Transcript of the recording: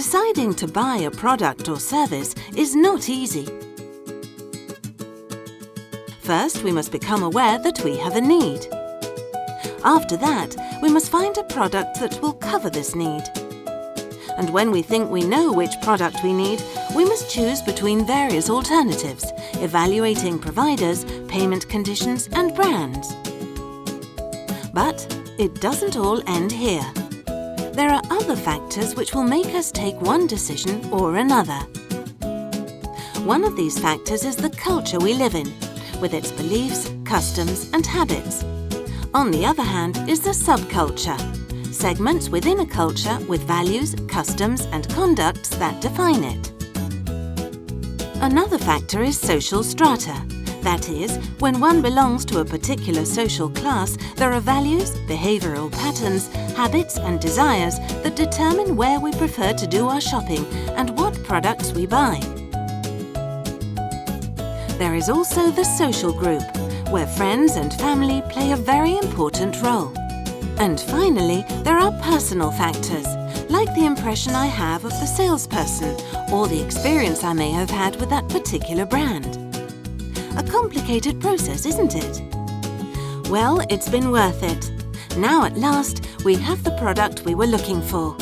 Deciding to buy a product or service is not easy. First, we must become aware that we have a need. After that, we must find a product that will cover this need. And when we think we know which product we need, we must choose between various alternatives, evaluating providers, payment conditions, and brands. But it doesn't all end here. There are other factors which will make us take one decision or another. One of these factors is the culture we live in, with its beliefs, customs, and habits. On the other hand is the subculture, segments within a culture with values, customs, and conducts that define it. Another factor is social strata. That is, when one belongs to a particular social class, there are values, behavioral patterns, habits, and desires that determine where we prefer to do our shopping and what products we buy. There is also the social group, where friends and family play a very important role. And finally, there are personal factors, like the impression I have of the salesperson or the experience I may have had with that particular brand. A complicated process, isn't it? Well, it's been worth it. Now at last, we have the product we were looking for.